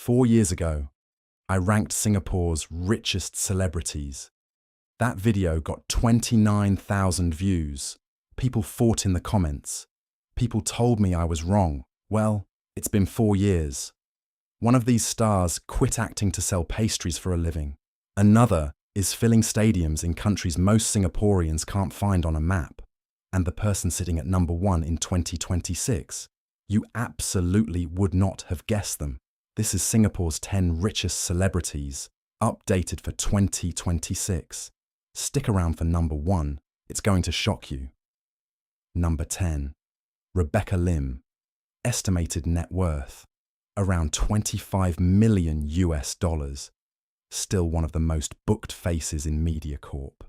4 years ago, I ranked Singapore's richest celebrities. That video got 29,000 views. People fought in the comments. People told me I was wrong. Well, it's been 4 years. One of these stars quit acting to sell pastries for a living. Another is filling stadiums in countries most Singaporeans can't find on a map. And the person sitting at number 1 in 2026, you absolutely would not have guessed them. This is Singapore's 10 richest celebrities, updated for 2026. Stick around for number 1, it's going to shock you. Number 10. Rebecca Lim. Estimated net worth, around $25 million. Still one of the most booked faces in MediaCorp.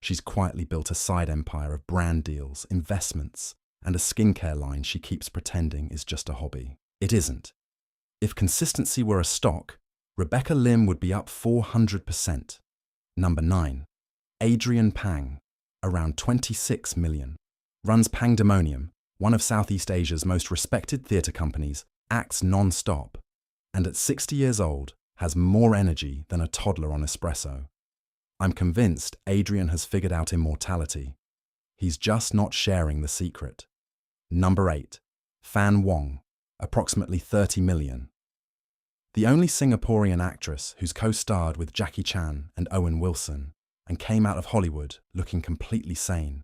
She's quietly built a side empire of brand deals, investments, and a skincare line she keeps pretending is just a hobby. It isn't. If consistency were a stock, Rebecca Lim would be up 400%. Number 9. Adrian Pang, around 26 million. Runs Pangdemonium, one of Southeast Asia's most respected theatre companies, acts non-stop, and at 60 years old, has more energy than a toddler on espresso. I'm convinced Adrian has figured out immortality. He's just not sharing the secret. Number 8. Fan Wong, approximately 30 million. The only Singaporean actress who's co-starred with Jackie Chan and Owen Wilson and came out of Hollywood looking completely sane.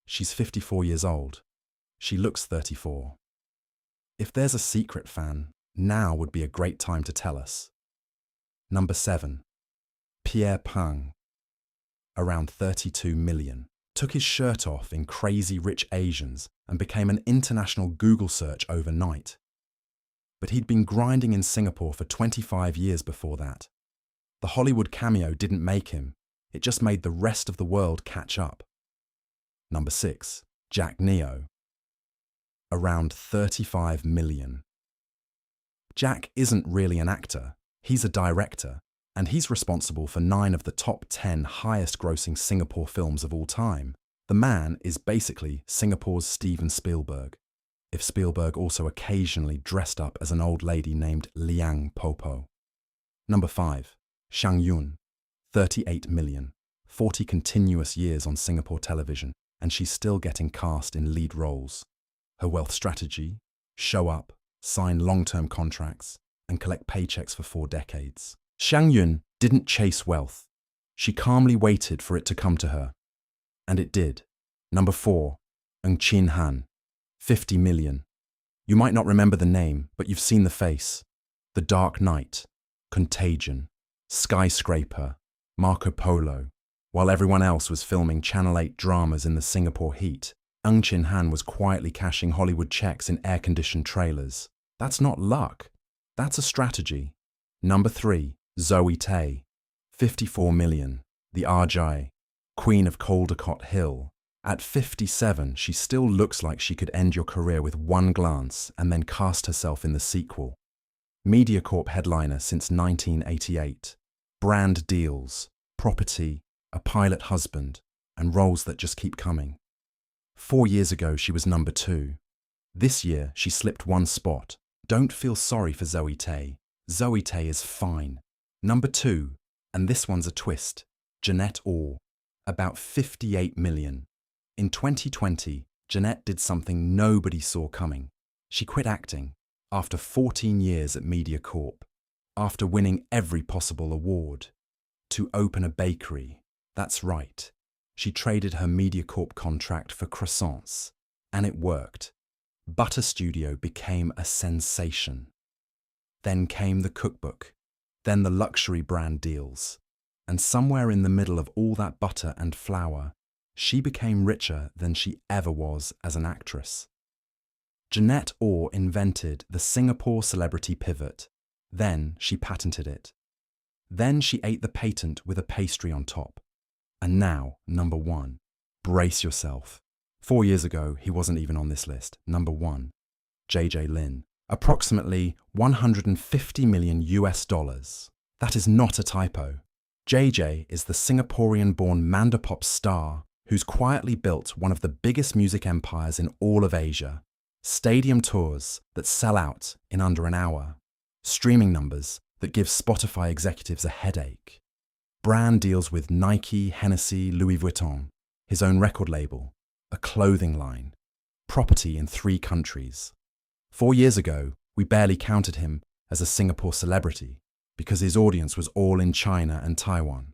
She's 54 years old. She looks 34. If there's a secret fan, now would be a great time to tell us. Number 7. Pierre Png, around 32 million. Took his shirt off in Crazy Rich Asians and became an international Google search overnight. But he'd been grinding in Singapore for 25 years before that. The Hollywood cameo didn't make him, it just made the rest of the world catch up. Number 6. Jack Neo, around 35 million. Jack isn't really an actor, he's a director, and he's responsible for 9 of the top 10 highest-grossing Singapore films of all time. The man is basically Singapore's Steven Spielberg, if Spielberg also occasionally dressed up as an old lady named Liang Popo. Number 5. Shang Yun, 38 million, 40 continuous years on Singapore television, and she's still getting cast in lead roles. Her wealth strategy: show up, sign long-term contracts, and collect paychecks for 4 decades. Shang Yun didn't chase wealth. She calmly waited for it to come to her. And it did. Number 4. Ng Chin Han, 50 million. You might not remember the name, but you've seen the face. The Dark Knight, Contagion, Skyscraper, Marco Polo. While everyone else was filming Channel 8 dramas in the Singapore heat, Ng Chin Han was quietly cashing Hollywood checks in air-conditioned trailers. That's not luck. That's a strategy. Number 3. Zoe Tay, 54 million. The Ajay, Queen of Caldecott Hill. At 57, she still looks like she could end your career with one glance and then cast herself in the sequel. MediaCorp headliner since 1988. Brand deals, property, a pilot husband, and roles that just keep coming. 4 years ago, she was number 2. This year, she slipped 1 spot. Don't feel sorry for Zoe Tay. Zoe Tay is fine. Number 2, and this one's a twist, Jeanette Orr, about 58 million. In 2020, Jeanette did something nobody saw coming. She quit acting after 14 years at MediaCorp, after winning every possible award, to open a bakery. That's right. She traded her MediaCorp contract for croissants, and it worked. Butter Studio became a sensation. Then came the cookbook, then the luxury brand deals, and somewhere in the middle of all that butter and flour, she became richer than she ever was as an actress. Jeanette Orr invented the Singapore celebrity pivot. Then she patented it. Then she ate the patent with a pastry on top. And now, number 1. Brace yourself. 4 years ago, he wasn't even on this list. Number 1. JJ Lin. Approximately $150 million. That is not a typo. JJ is the Singaporean-born Mandopop star who's quietly built one of the biggest music empires in all of Asia. Stadium tours that sell out in under an hour. Streaming numbers that give Spotify executives a headache. Brand deals with Nike, Hennessy, Louis Vuitton, his own record label, a clothing line, property in 3 countries. 4 years ago, we barely counted him as a Singapore celebrity because his audience was all in China and Taiwan.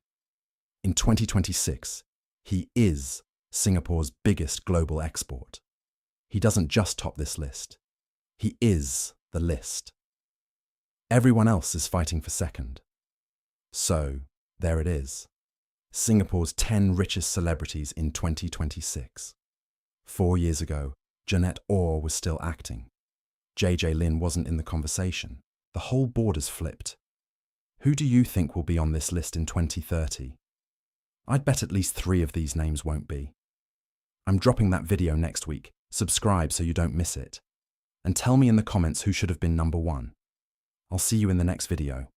In 2026, he is Singapore's biggest global export. He doesn't just top this list. He is the list. Everyone else is fighting for second. So, there it is. Singapore's 10 richest celebrities in 2026. 4 years ago, Jeanette Orr was still acting. JJ Lin wasn't in the conversation. The whole board has flipped. Who do you think will be on this list in 2030? I'd bet at least 3 of these names won't be. I'm dropping that video next week. Subscribe so you don't miss it. And tell me in the comments who should have been number 1. I'll see you in the next video.